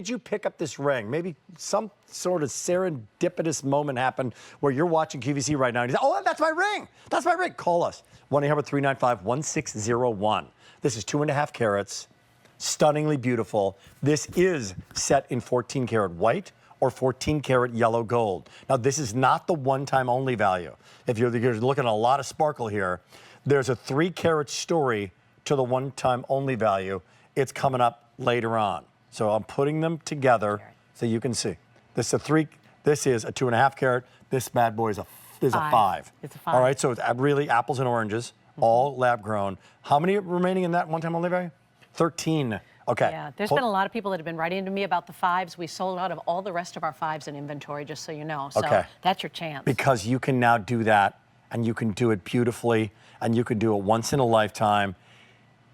did you pick up this ring? Maybe some sort of serendipitous moment happened where you're watching QVC right now and you say, oh, that's my ring. That's my ring. Call us. 1-800-395-1601. This is 2.5 carats. Stunningly beautiful. This is set in 14 karat white or 14 karat yellow gold. Now, this is not the one-time only value. If you're looking at a lot of sparkle here, there's a 3 carat story to the one-time only value. It's coming up later on. So I'm putting them together so you can see. This is a 2.5 carat. This bad boy is a 5. It's a 5. All right, so it's really apples and oranges, all lab grown. How many remaining in that one-time only value? 13. Okay. Yeah, there's been a lot of people that have been writing to me about the 5s. We sold out of all the rest of our 5s in inventory, just so you know. So that's your chance. Because you can now do that, and you can do it beautifully, and you can do it once in a lifetime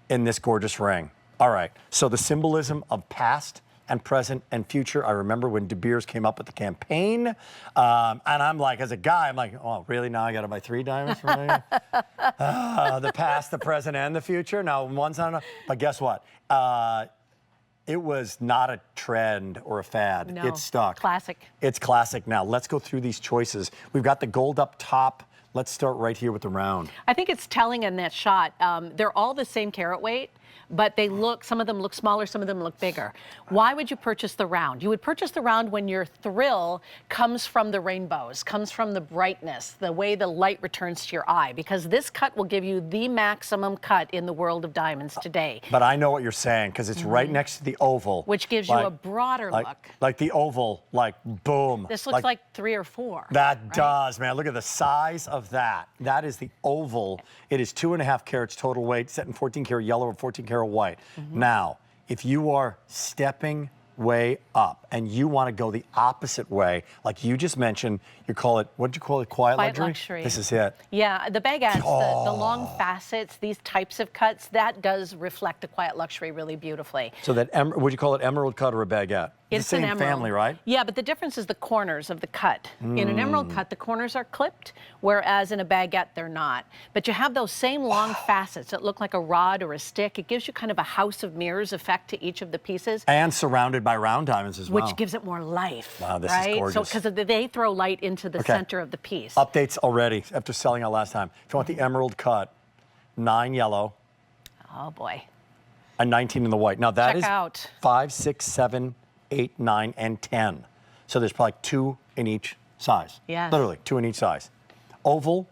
in this gorgeous ring. All right, so the symbolism of past and present and future. I remember when De Beers came up with the campaign, and I'm like, as a guy, I'm like, oh, really? Now I got to buy 3 diamonds for me? The past, the present, and the future. Now, one's not enough. But guess what? It was not a trend or a fad. No, it's stuck. Classic. It's classic. Now, let's go through these choices. We've got the gold up top. Let's start right here with the round. I think it's telling in that shot. They're all the same carat weight, but they look, some of them look smaller, some of them look bigger. Why would you purchase the round? You would purchase the round when your thrill comes from the rainbows, comes from the brightness, the way the light returns to your eye, because this cut will give you the maximum cut in the world of diamonds today. But I know what you're saying, because it's right next to the oval. Which gives you a broader look. Like the oval, like boom. This looks like 3 or 4. That does, man. Look at the size of that. That is the oval. It is 2.5 carats total weight, set in 14 karat yellow or 14 karat white. Now, if you are stepping way up and you want to go the opposite way, like you just mentioned, you call it, what did you call it, quiet luxury? This is it. Yeah, the baguettes, the long facets, these types of cuts, that does reflect the quiet luxury really beautifully. So that, would you call it emerald cut or a baguette? It's the same an emerald family, right? Yeah, but the difference is the corners of the cut. In an emerald cut, the corners are clipped, whereas in a baguette, they're not. But you have those same long facets that look like a rod or a stick. It gives you kind of a house of mirrors effect to each of the pieces. And surrounded by round diamonds as well. Which gives it more life. Wow, this right? is gorgeous. So, because they throw light into the center of the piece. Updates already after selling out last time. If you want the emerald cut, 9 yellow. Oh, boy. A 19 in the white. Now that Check is out. 5, 6, 7, 8, 9, and 10. So there's probably 2 in each size. Yeah. Literally 2 in each size. Oval,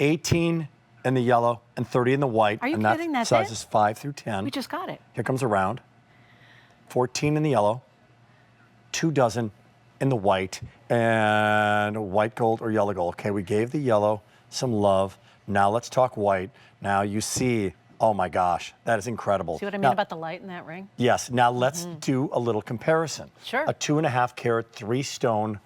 18 in the yellow and 30 in the white. Are you and kidding? That That's size is 5 through 10. We just got it. Here comes a round. 14 in the yellow, 2 dozen in the white, and white gold or yellow gold. Okay, we gave the yellow some love. Now let's talk white. Now you see, oh my gosh, that is incredible. See what I mean about the light in that ring? Yes, now let's do a little comparison. Sure. A 2.5 carat, 3 stone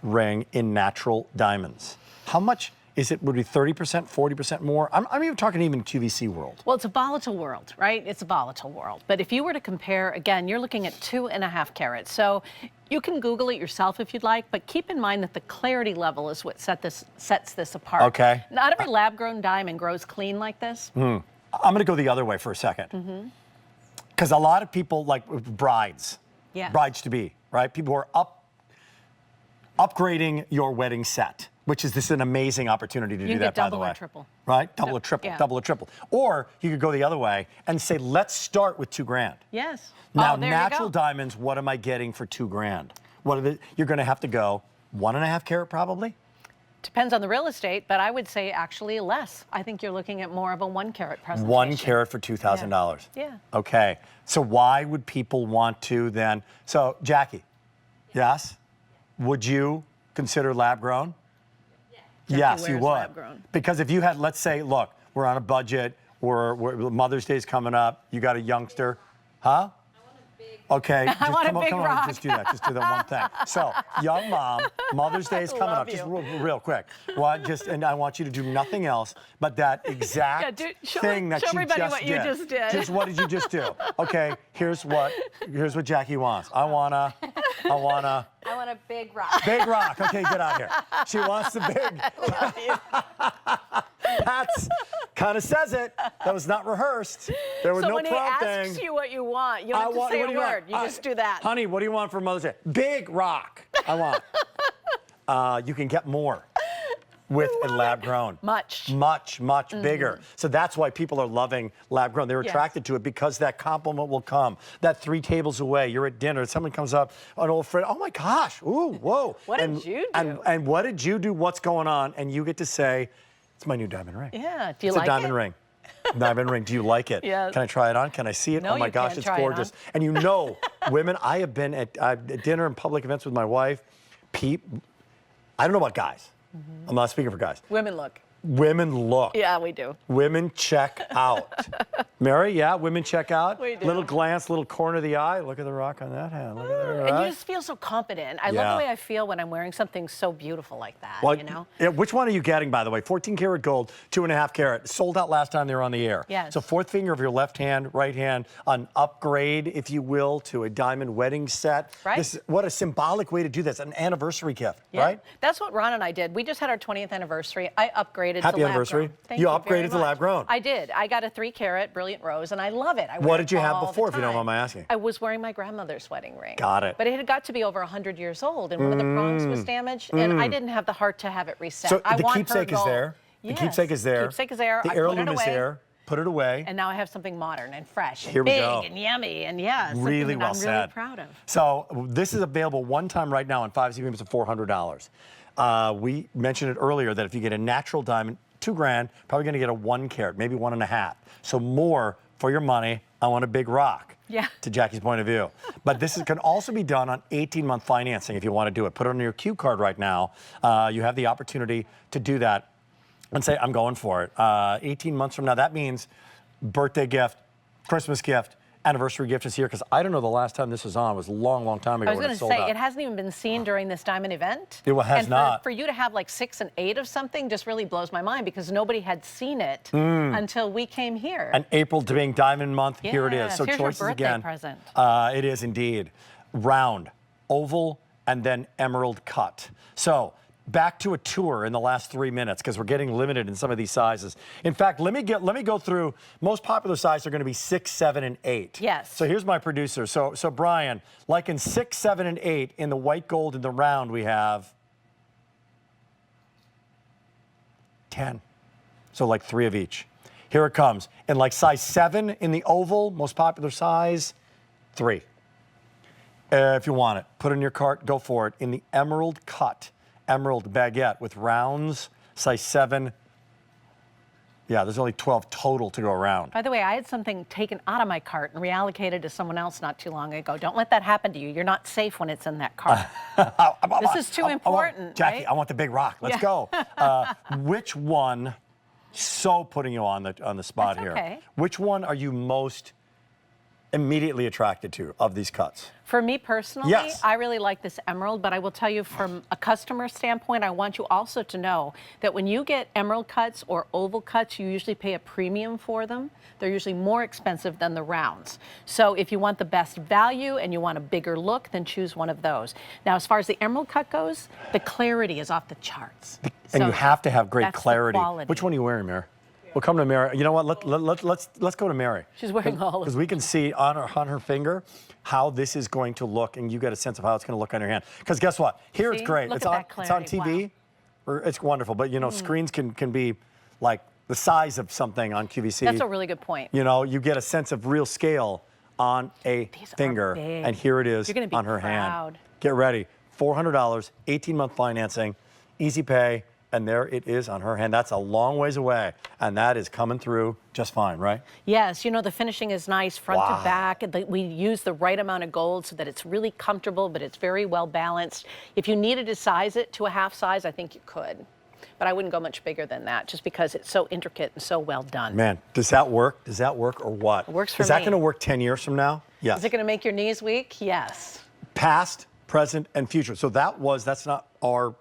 ring in natural diamonds. How much is it? Would it be 30%, 40% more? I'm even talking even QVC world. Well, it's a volatile world, right? It's a volatile world. But if you were to compare, again, you're looking at 2.5 carats. So you can Google it yourself if you'd like, but keep in mind that the clarity level is what sets this apart. Okay. Not every lab-grown diamond grows clean like this. I'm going to go the other way for a second. Because a lot of people, like brides, brides-to-be, right? People who are upgrading your wedding set, which is an amazing opportunity to do that, by the way. Double or triple. Right? Double or triple, double or triple. Or you could go the other way and say, let's start with $2,000. Yes. Now, natural diamonds, what am I getting for $2,000? What are you're going to have to go 1.5 carat probably? Depends on the real estate, but I would say actually less. I think you're looking at more of a 1 carat presentation. 1 carat for $2,000. Yeah. Okay. So why would people want to then? So Jackie, yes? Would you consider lab grown? Yes, you would. Because if you had, let's say, look, we're on a budget, we're Mother's Day's coming up, you got a youngster, huh? Okay, come on, just do that. Just do that one thing. So, young mom, Mother's Day is coming up. Just real quick. And I want you to do nothing else but that exact thing that you just did. Just what did you just do? Okay, here's what Jackie wants. I want a big rock. Big rock. Okay, get out here. She wants the big. kind of says it. That was not rehearsed. There was so no when he prompting. asks you what you want, you don't have to say a word. You just do that. Honey, what do you want for Mother's Day? Big rock. I want. You can get more with a lab grown. Much bigger. So that's why people are loving lab grown. They're attracted to it because that compliment will come. That 3 tables away, you're at dinner, someone comes up, an old friend, oh my gosh, ooh, whoa. What did you do? And what did you do? What's going on? And you get to say, it's my new diamond ring. Yeah, do you like it? It's a diamond ring. Diamond ring. Do you like it? Yes. Can I try it on? Can I see it? No, oh my gosh, it's gorgeous. And you know, women, I have been at dinner and public events with my wife. I don't know about guys. I'm not speaking for guys. Women look. Women look. Yeah, we do. Women check out. Mary, yeah, women check out. We do. Little glance, little corner of the eye. Look at the rock on that hand. Look at that. And you just feel so confident. I love the way I feel when I'm wearing something so beautiful like that, well, you know? Which one are you getting, by the way? 14 karat gold, 2.5 carat. Sold out last time they were on the air. Yes. So 4th finger of your left hand, right hand, an upgrade, if you will, to a diamond wedding set. Right. What a symbolic way to do this. An anniversary gift, right? That's what Ron and I did. We just had our 20th anniversary. I upgraded to lab grown. Happy anniversary. Thank you you upgraded to lab grown. I did. I got a 3 carat brilliant rose, and I love it. What did you have before, if you don't mind my asking? I was wearing my grandmother's wedding ring. Got it. But it had got to be over 100 years old, and one of the prongs was damaged, and I didn't have the heart to have it reset. So I the want keepsake her is gold. there. Yes. The keepsake is there. Keepsake is there. The I put heirloom it is away. there. Put it away. And now I have something modern and fresh and Here we big go. and yummy and something Really that well I'm said. really proud of. So this is available one time right now on 5 payments of $400. We mentioned it earlier that if you get a natural diamond, $2 grand, probably going to get a 1 carat, maybe 1.5. So more for your money. I want a big rock. Yeah. To Jackie's point of view. But this can also be done on 18-month financing if you want to do it. Put it on your Q card right now. You have the opportunity to do that and say, I'm going for it. 18 months from now, that means birthday gift, Christmas gift, anniversary gift is here, because I don't know the last time this was on. It was a long, long time ago. I was going to say, it hasn't even been seen during this diamond event. It has not. For you to have like 6 and 8 of something just really blows my mind, because nobody had seen it until we came here. And April being Diamond Month, here it is. So here's choices your birthday again. present. It is indeed. Round, oval, and then emerald cut. So back to a tour in the last 3 minutes, because we're getting limited in some of these sizes. In fact, let me go through. Most popular sizes are going to be 6, 7, and 8. Yes. So here's my producer. So Brian, like in 6, 7, and 8 in the white gold in the round, we have 10. So like 3 of each. Here it comes. And like size 7 in the oval, most popular size, 3. If you want it, put it in your cart, go for it. In the emerald cut, emerald baguette with rounds, size 7. Yeah, there's only 12 total to go around. By the way, I had something taken out of my cart and reallocated to someone else not too long ago. Don't let that happen to you. You're not safe when it's in that cart. This is too important, Jackie, right? I want the big rock. Let's go. Which one, so putting you on the spot That's here. okay. Which one are you most immediately attracted to of these cuts? For me personally, Yes. I really like this emerald, but I will tell you from a customer standpoint, I want you also to know that when you get emerald cuts or oval cuts, you usually pay a premium for them. They're usually more expensive than the rounds. So if you want the best value and you want a bigger look, then choose one of those. Now, as far as the emerald cut goes, the clarity is off the charts. And you have to have great that's the clarity. quality. Which one are you wearing, Mary? We'll come to Mary. You know what? Let's go to Mary. She's wearing all of them. Because we can see on her finger how this is going to look, and you get a sense of how it's going to look on your hand. Because guess what? Here it's great. Look It's at on that clarity. TV. Wow. It's wonderful, but you know, screens can be like the size of something on QVC. That's a really good point. You know, you get a sense of real scale on a These are finger, big. and here it is You're gonna be on her proud. hand. Get ready. $400, 18-month financing, easy pay. And there it is on her hand. That's a long ways away. And that is coming through just fine, right? Yes, you know, the finishing is nice front to back. We use the right amount of gold so that it's really comfortable, but it's very well balanced. If you needed to size it to a half size, I think you could. But I wouldn't go much bigger than that, just because it's so intricate and so well done. Man, does that work? Does that work or what? It works for Is that me. going to work 10 years from now? Yes. Is it going to make your knees weak? Yes. Past, present, and future. So that's not our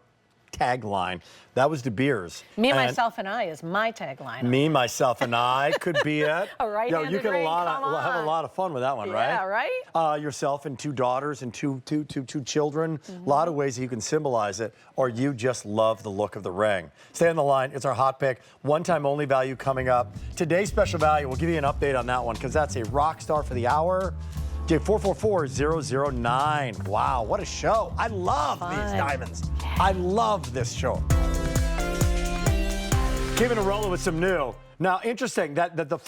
tagline. That was De Beers. Me, And myself, and I is my tagline. Me, myself, and I could be it. A right-handed you could ring, have a lot of fun with that one, right? Yeah, right? Yourself and 2 daughters and two children. A lot of ways that you can symbolize it, or you just love the look of the ring. Stay on the line. It's our hot pick. One-time only value coming up. Today's special value, we'll give you an update on that one because that's a rock star for the hour. 444-009. Wow, what a show. I love these diamonds. I love this show. Keeping it rolling with some new. Now, interesting that the first